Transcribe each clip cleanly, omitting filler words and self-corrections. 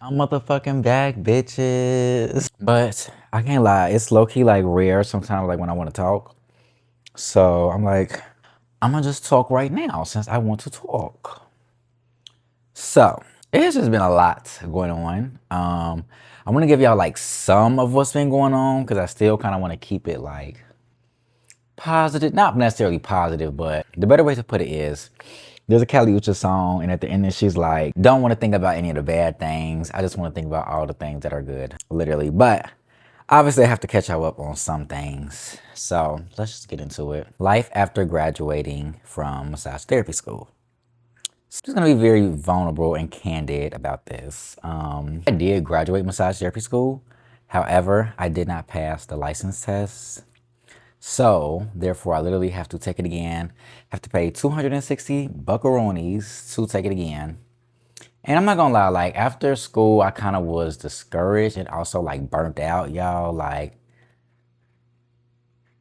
I'm motherfucking back, bitches. But I can't lie, it's low-key like rare sometimes like when I want to talk. So I'm like, I'm gonna just talk right now since I want to talk. So it's just been a lot going on. I'm gonna give y'all like some of what's been going on because I still kind of want to keep it like positive, not necessarily positive, but the better way to put it is there's a Kali Ucha song, and at the end she's like, don't want to think about any of the bad things. I just want to think about all the things that are good, literally. But obviously I have to catch y'all up on some things. So let's just get into it. Life after graduating from massage therapy school. So I'm just gonna be very vulnerable and candid about this. I did graduate massage therapy school. However, I did not pass the license test. So, therefore, I literally have to take it again. Have to pay 260 buckaroonies to take it again. And I'm not gonna lie, like after school, I kind of was discouraged and also like burnt out, y'all. Like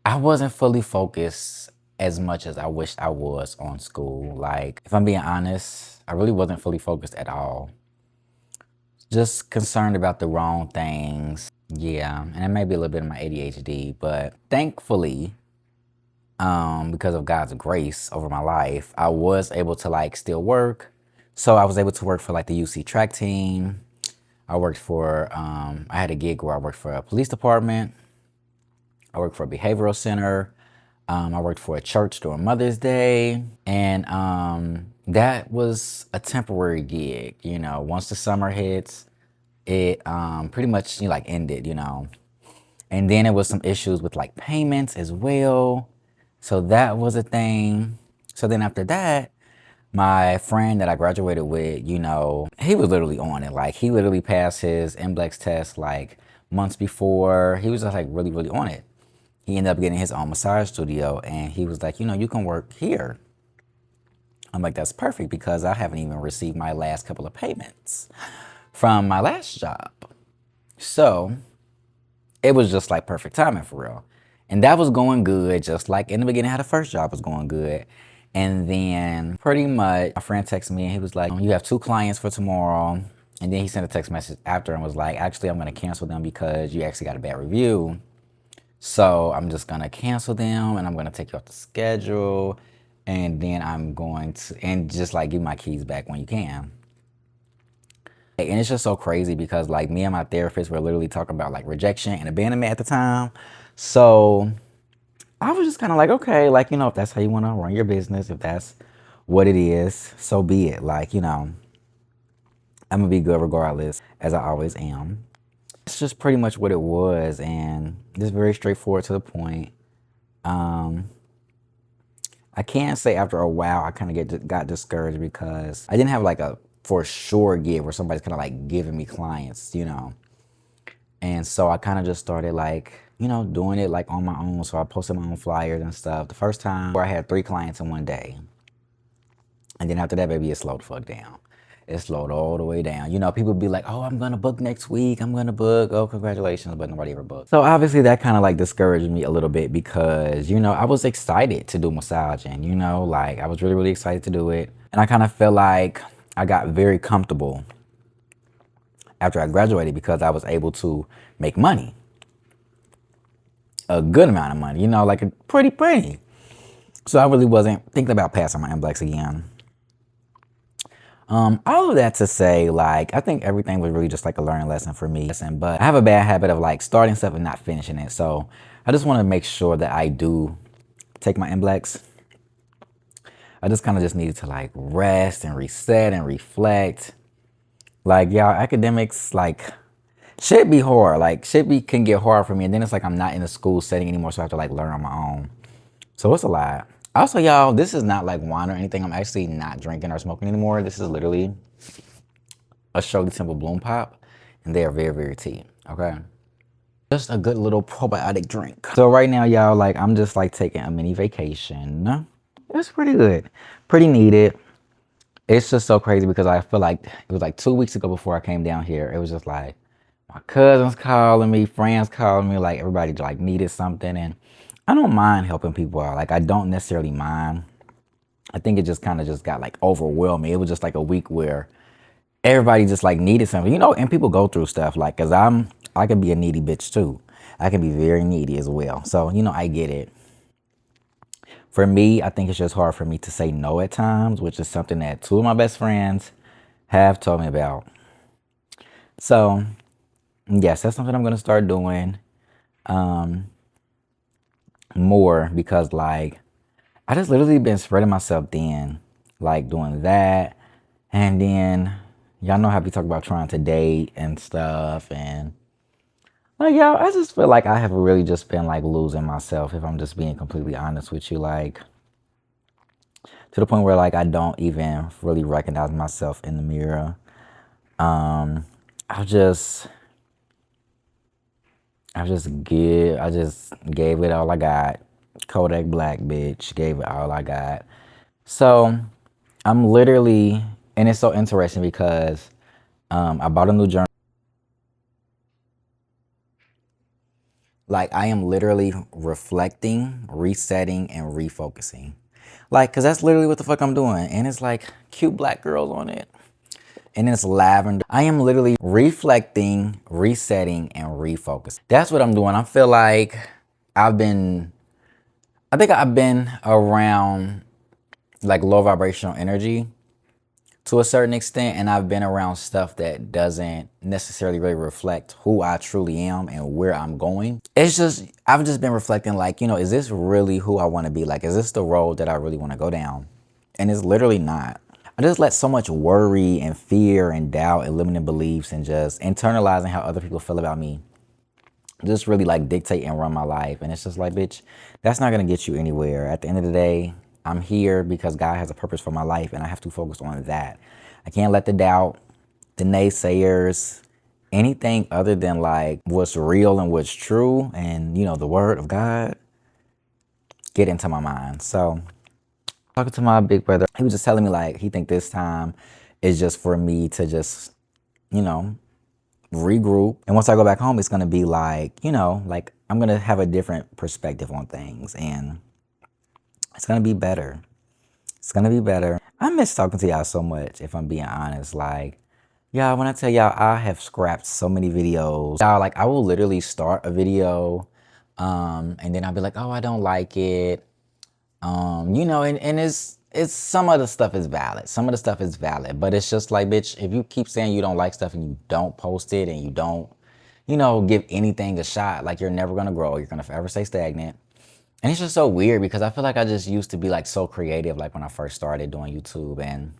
I wasn't fully focused as much as I wished I was on school. Like, if I'm being honest, I really wasn't fully focused at all. Just concerned about the wrong things. Yeah, and it may be a little bit of my ADHD, but thankfully, because of God's grace over my life, I was able to like still work. So I was able to work for like the UC track team. I worked for, I had a gig where I worked for a police department. I worked for a behavioral center. I worked for a church during Mother's Day. And that was a temporary gig. You know, once the summer hits, it pretty much like ended, you know. And then it was some issues with like payments as well. So that was a thing. So then after that, my friend that I graduated with, you know, he was literally on it. Like he literally passed his NBLEX test like months before. He was just like really, really on it. He ended up getting his own massage studio and he was like, you know, you can work here. I'm like, that's perfect because I haven't even received my last couple of payments from my last job. So it was just like perfect timing for real. And that was going good, just like in the beginning how the first job was going good. And then pretty much my friend texted me and he was like, you have 2 clients for tomorrow. And then he sent a text message after and was like, actually, I'm going to cancel them because you actually got a bad review. So I'm just going to cancel them and I'm going to take you off the schedule. And then I'm going to, and just like give my keys back when you can. And it's just so crazy because like me and my therapist were literally talking about like rejection and abandonment at the time. So I was just kind of like, okay, like, you know, if that's how you want to run your business, if that's what it is, so be it. Like, you know, I'm going to be good regardless, as I always am. It's just pretty much what it was. And just very straightforward to the point. I can't say after a while I kind of got discouraged because I didn't have like a for sure gig where somebody's kind of like giving me clients, you know. And so I kind of just started like, you know, doing it like on my own. So I posted my own flyers and stuff. The first time where I had 3 clients in one day. And then after that, baby, it slowed the fuck down. It slowed all the way down. You know, people be like, oh, I'm going to book next week. I'm going to book. Oh, congratulations. But nobody ever booked. So obviously that kind of like discouraged me a little bit because, you know, I was excited to do massaging, you know, like I was really, really excited to do it. And I kind of felt like I got very comfortable after I graduated because I was able to make money. A good amount of money, you know, like a pretty penny. So I really wasn't thinking about passing my NBLEX again. All of that to say, like, I think everything was really just like a learning lesson for me. But I have a bad habit of like starting stuff and not finishing it. So I just want to make sure that I do take my NBLEX. I just kind of just needed to like rest and reset and reflect. Like, y'all, academics, like, should be hard. Like, can get hard for me. And then it's like I'm not in a school setting anymore, so I have to like learn on my own. So it's a lot. Also, y'all, this is not like wine or anything. I'm actually not drinking or smoking anymore. This is literally a Shirley Temple Bloom Pop, and they are very, very tea, okay? Just a good little probiotic drink. So right now, y'all, like, I'm just like taking a mini vacation. It's pretty good, pretty needed. It's just so crazy because I feel like it was like 2 weeks ago before I came down here. It was just like my cousins calling me, friends calling me, like everybody like needed something. And I don't mind helping people out. Like I don't necessarily mind. I think it just kind of just got like overwhelming. It was just like a week where everybody just like needed something, and people go through stuff like, cause I can be a needy bitch too. I can be very needy as well. So, I get it. For me, I think it's just hard for me to say no at times, which is something that two of my best friends have told me about. So, yes, that's something I'm going to start doing more because, like, I just literally been spreading myself thin, like doing that. And then, y'all know how we talk about trying to date and stuff. And, like, y'all, I just feel like I have really just been, like, losing myself, if I'm just being completely honest with you. Like, to the point where, like, I don't even really recognize myself in the mirror. Um, I just I just gave it all I got. Kodak Black bitch, gave it all I got. So I'm literally, and it's so interesting because I bought a new journal. Like I am literally reflecting, resetting, and refocusing. Like, cause that's literally what the fuck I'm doing. And it's like cute black girls on it. And it's lavender. I am literally reflecting, resetting, and refocusing. That's what I'm doing. I feel like I've been, I think I've been around like low vibrational energy to a certain extent, and I've been around stuff that doesn't necessarily really reflect who I truly am and where I'm going. It's just, I've just been reflecting like, is this really who I want to be? Like, is this the road that I really want to go down? And it's literally not. I just let so much worry and fear and doubt and limiting beliefs and just internalizing how other people feel about me just really like dictate and run my life. And it's just like, bitch, that's not gonna get you anywhere. At the end of the day, I'm here because God has a purpose for my life and I have to focus on that. I can't let the doubt, the naysayers, anything other than like what's real and what's true and, the word of God get into my mind. So talking to my big brother, he was just telling me like he think this time is just for me to just, you know, regroup. And once I go back home, it's gonna be like, like I'm gonna have a different perspective on things and it's gonna be better. It's gonna be better. I miss talking to y'all so much, if I'm being honest. Like, y'all, when I tell y'all I have scrapped so many videos, y'all, like I will literally start a video, and then I'll be like, oh, I don't like it. And it's some of the stuff is valid. Some of the stuff is valid, but it's just like, bitch, if you keep saying you don't like stuff and you don't post it and you don't, give anything a shot, like you're never gonna grow. You're gonna forever stay stagnant. And it's just so weird because I feel like I just used to be like so creative, like when I first started doing YouTube, and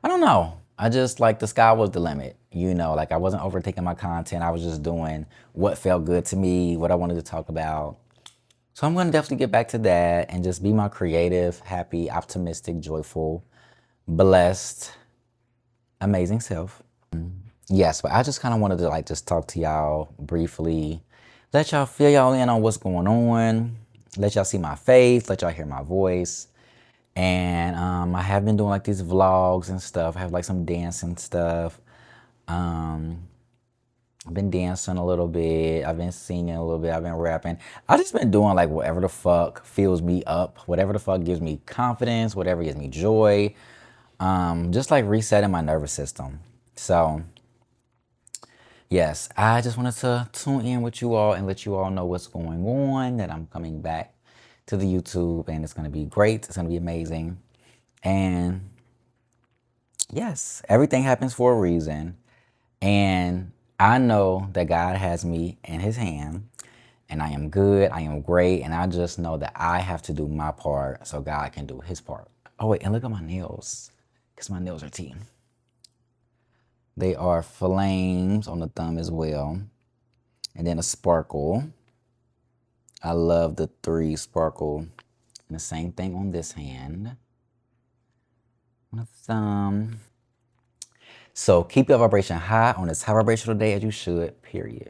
I don't know. I just like the sky was the limit, like I wasn't overtaking my content. I was just doing what felt good to me, what I wanted to talk about. So I'm gonna definitely get back to that and just be my creative, happy, optimistic, joyful, blessed, amazing self. Yes, but I just kind of wanted to like just talk to y'all briefly, let y'all fill y'all in on what's going on, let y'all see my face, let y'all hear my voice. And I have been doing like these vlogs and stuff. I have like some dancing stuff. Um, I've been dancing a little bit. I've been singing a little bit. I've been rapping. I just been doing like whatever the fuck fills me up, whatever the fuck gives me confidence, whatever gives me joy. Just like resetting my nervous system. So yes, I just wanted to tune in with you all and let you all know what's going on, that I'm coming back to the YouTube and it's gonna be great. It's gonna be amazing. And yes, everything happens for a reason. And I know that God has me in his hand and I am good, I am great, and I just know that I have to do my part so God can do his part. Oh wait, and look at my nails, because my nails are tea. They are flames on the thumb as well. And then a sparkle. I love the 3 sparkle. And the same thing on this hand. On the thumb. So keep your vibration high on this high vibrational day as you should, period.